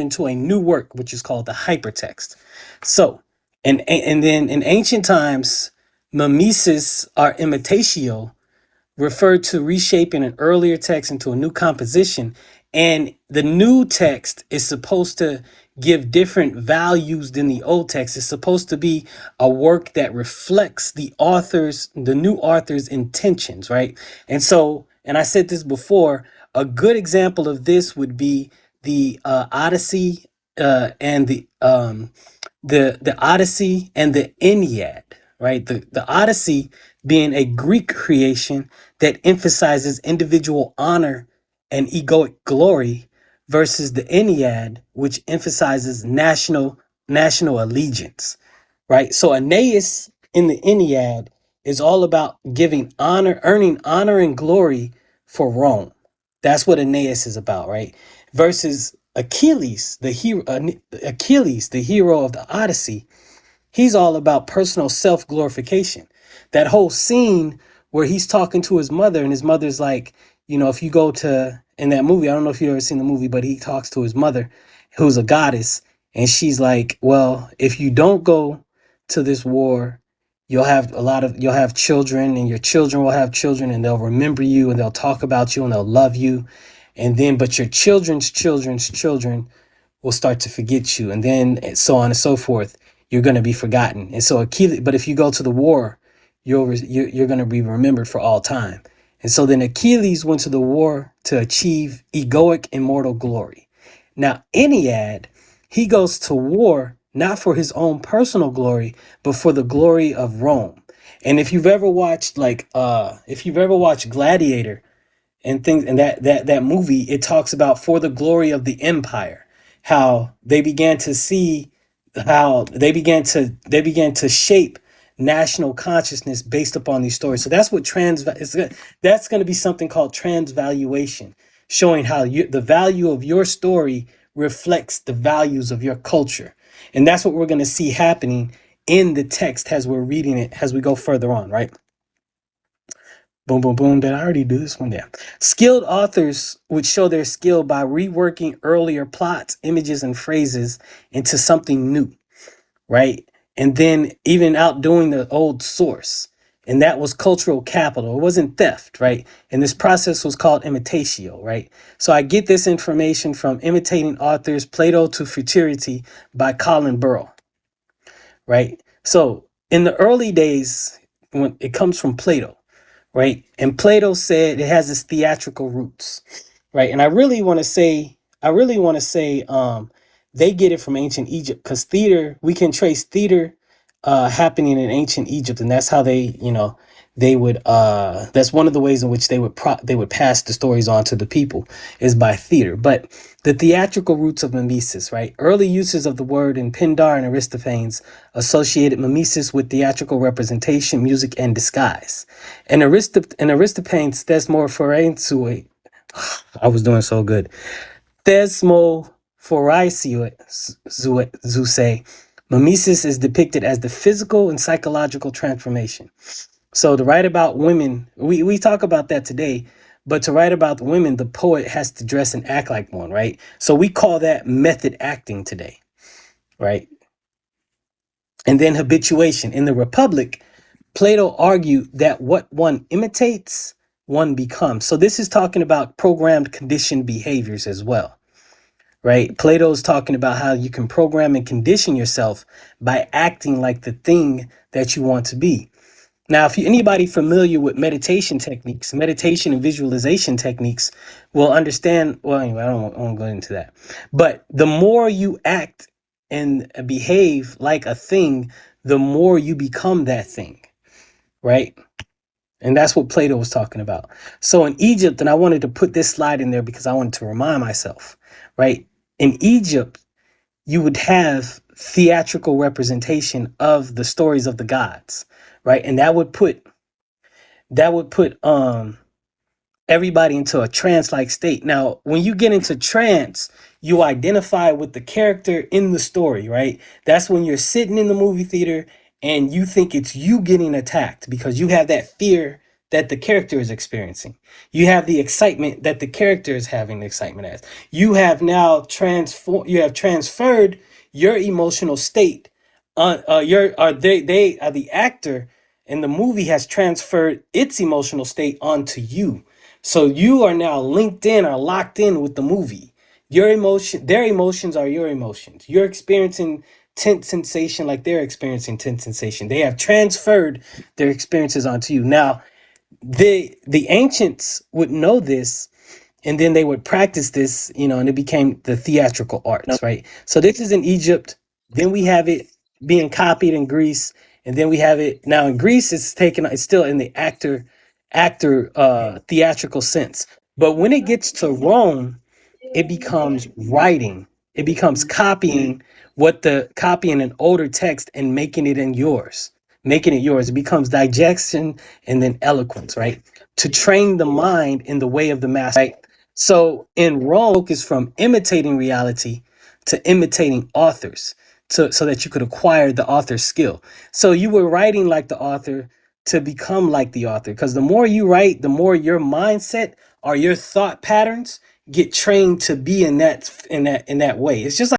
into a new work, which is called the hypertext. So, and then in ancient times, mimesis or imitatio referred to reshaping an earlier text into a new composition. And the new text is supposed to give different values than the old text. It's supposed to be a work that reflects the new author's intentions, right? And so, and I said this before, a good example of this would be the Odyssey and the Odyssey and the Ennead, right? The Odyssey being a Greek creation that emphasizes individual honor and egoic glory versus the Ennead, which emphasizes national allegiance, right? So Aeneas in the Ennead is all about giving honor, earning honor and glory for Rome. That's what Aeneas is about, right? Versus Achilles, the hero of the Odyssey, he's all about personal self glorification. That whole scene where he's talking to his mother, and his mother's like, if you go to, in that movie, I don't know if you've ever seen the movie, but he talks to his mother, who's a goddess, and she's like, well, if you don't go to this war, you'll have children, and your children will have children, and they'll remember you, and they'll talk about you, and they'll love you. And then, but your children's children will start to forget you, and then so on and so forth. You're going to be forgotten. And so Achilles, but if you go to the war, you're going to be remembered for all time. And so then Achilles went to the war to achieve egoic immortal glory. Now Ennead, he goes to war not for his own personal glory, but for the glory of Rome. And if you've ever watched Gladiator and things, and that movie, it talks about for the glory of the empire, how they began to see how they began to shape national consciousness based upon these stories. So that's what that's going to be something called transvaluation, showing how the value of your story reflects the values of your culture. And that's what we're going to see happening in the text as we're reading it, as we go further on, right? Boom, boom, boom. Did I already do this one? Yeah. Skilled authors would show their skill by reworking earlier plots, images, and phrases into something new, right? And then even outdoing the old source. And that was cultural capital. It wasn't theft, right? And this process was called imitatio, right? So I get this information from Imitating Authors, Plato to Futurity by Colin Burrell, right? So in the early days, when it comes from Plato, right? And Plato said it has its theatrical roots, right? And I really want to say, they get it from ancient Egypt, because we can trace theater happening in ancient Egypt, and that's how they would that's one of the ways in which they would pass the stories on to the people, is by theater. But the theatrical roots of mimesis, right? Early uses of the word in Pindar and Aristophanes associated mimesis with theatrical representation, music, and disguise. And Aristophanes thesmophoreisue, I was doing so good. Thesmophoreisue, mimesis is depicted as the physical and psychological transformation. So to write about women, we talk about that today, but to write about women, the poet has to dress and act like one, right? So we call that method acting today, right? And then habituation. In the Republic, Plato argued that what one imitates, one becomes. So this is talking about programmed conditioned behaviors as well, right? Plato's talking about how you can program and condition yourself by acting like the thing that you want to be. Now, if anybody familiar with meditation techniques, meditation and visualization techniques will understand. Well, anyway, I don't want to go into that. But the more you act and behave like a thing, the more you become that thing, right? And that's what Plato was talking about. So in Egypt, and I wanted to put this slide in there because I wanted to remind myself, right? In Egypt, you would have theatrical representation of the stories of the gods, right? And that would put everybody into a trance-like state. Now, when you get into trance, you identify with the character in the story, right? That's when you're sitting in the movie theater and you think it's you getting attacked because you have that fear that the character is experiencing. You have the excitement that the character is having the excitement as. You have now transferred your emotional state on your are they are the actor in the movie has transferred its emotional state onto you. So you are now linked in or locked in with the movie. Their emotions are your emotions. You're experiencing tense sensation like they're experiencing tense sensation. They have transferred their experiences onto you. Now, the ancients would know this, and then they would practice this, and it became the theatrical arts, right? So this is in Egypt. Then we have it being copied in Greece, and then we have it now in Greece. It's still in the actor theatrical sense. But when it gets to Rome, it becomes writing. It becomes copying an older text and making it in yours, making it yours. It becomes digestion and then eloquence, right? To train the mind in the way of the master, right? So in Rome, focus from imitating reality to imitating authors, so that you could acquire the author's skill. So you were writing like the author to become like the author, because the more you write, the more your mindset or your thought patterns get trained to be in that way. It's just like